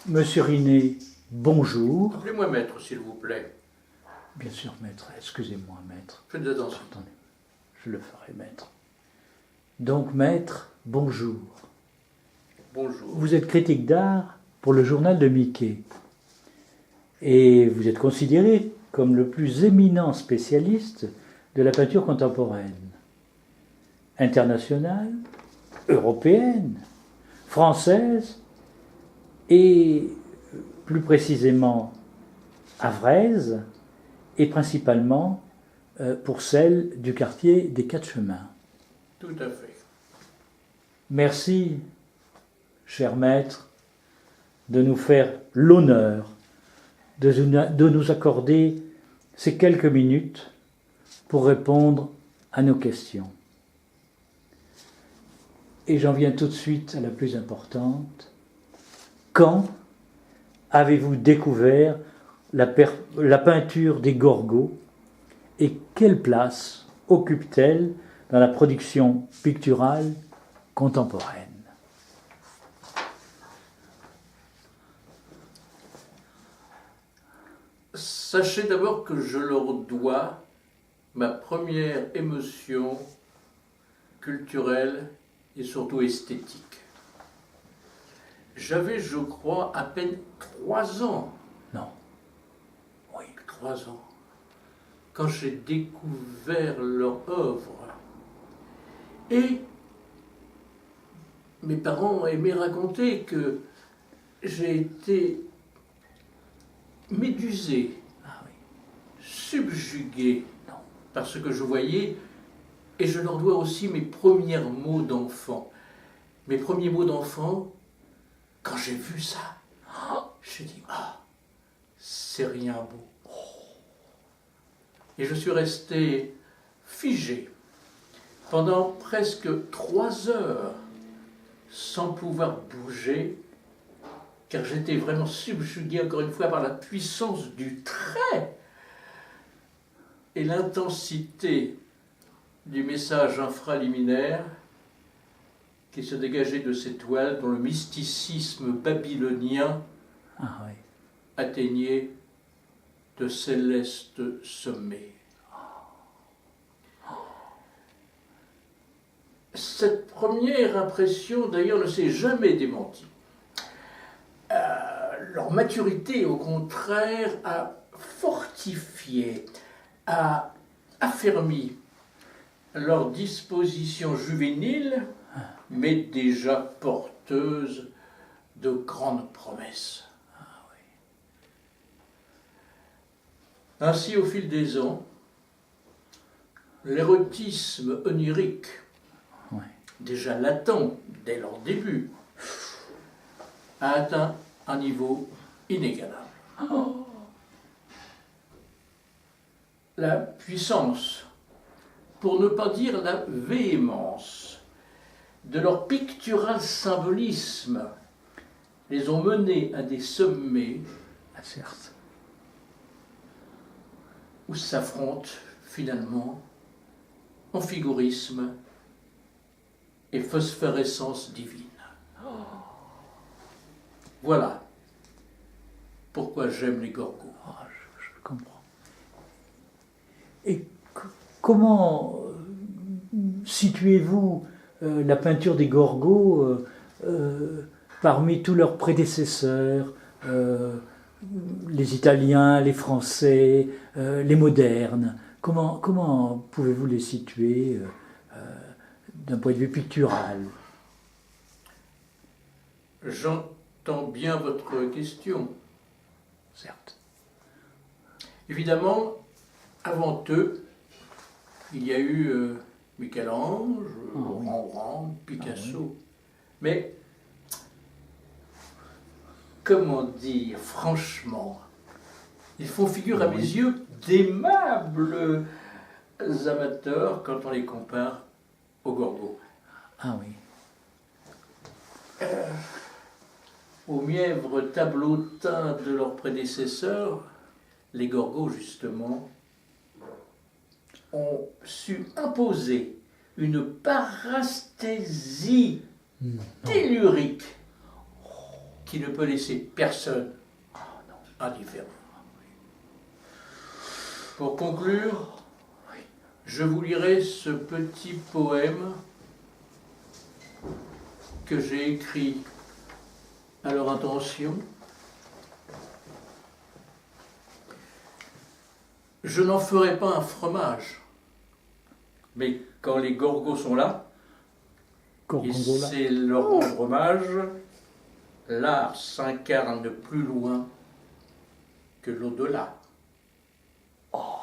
Monsieur Riné, bonjour. Appelez-moi maître, s'il vous plaît. Bien sûr, maître. Excusez-moi, maître. Faites attention. Attendez, je le ferai, maître. Donc, maître, bonjour. Bonjour. Vous êtes critique d'art pour le journal de Mickey. Et vous êtes considéré comme le plus éminent spécialiste de la peinture contemporaine. Internationale, européenne, française et plus précisément havraise et principalement pour celle du quartier des Quatre Chemins. Tout à fait. Merci, cher maître, de nous faire l'honneur de nous accorder ces quelques minutes pour répondre à nos questions. Et j'en viens tout de suite à la plus importante. Quand avez-vous découvert la peinture des Gorgos et quelle place occupe-t-elle dans la production picturale contemporaine? Sachez d'abord que je leur dois ma première émotion culturelle et surtout esthétique. J'avais, je crois, à peine 3 ans. Non. Oui, 3 ans. Quand j'ai découvert leur œuvre. Et mes parents aimaient raconter que j'ai été médusé, subjugué par ce que je voyais, et je leur dois aussi mes premiers mots d'enfant. Mes premiers mots d'enfant, quand j'ai vu ça, j'ai dit « Ah, c'est rien beau ». Et je suis resté figé pendant presque 3 heures sans pouvoir bouger, car j'étais vraiment subjugué, encore une fois, par la puissance du trait et l'intensité du message infraliminaire qui se dégageait de ces toiles dont le mysticisme babylonien atteignait de célestes sommets. Cette première impression, d'ailleurs, ne s'est jamais démentie. Leur maturité, au contraire, a fortifié, a affermi leur disposition juvénile, mais déjà porteuse de grandes promesses. Ainsi, au fil des ans, l'érotisme onirique, déjà latent dès leur début, a atteint un niveau inégalable. La puissance, pour ne pas dire la véhémence, de leur pictural symbolisme les ont menés à des sommets où s'affrontent finalement amphigorisme et phosphorescence divine. Voilà pourquoi j'aime les Gorgos. Je comprends. Et comment situez-vous la peinture des Gorgos parmi tous leurs prédécesseurs, les Italiens, les Français, les modernes? Comment pouvez-vous les situer d'un point de vue pictural? J'entends bien votre question. Certes. Évidemment, avant eux, il y a eu Michel-Ange, Rembrandt, Picasso. Mais, comment dire, franchement, ils font figure à mes yeux d'aimables amateurs quand on les compare aux Gorgos. Ah oui. Au mièvre tableautin de leurs prédécesseurs, les Gorgos, justement, ont su imposer une parasthésie tellurique qui ne peut laisser personne indifférent. Pour conclure, je vous lirai ce petit poème que j'ai écrit à leur intention. Je n'en ferai pas un fromage, mais quand les gorgos sont là, et c'est leur rendre hommage, l'art s'incarne plus loin que l'au-delà. Oh.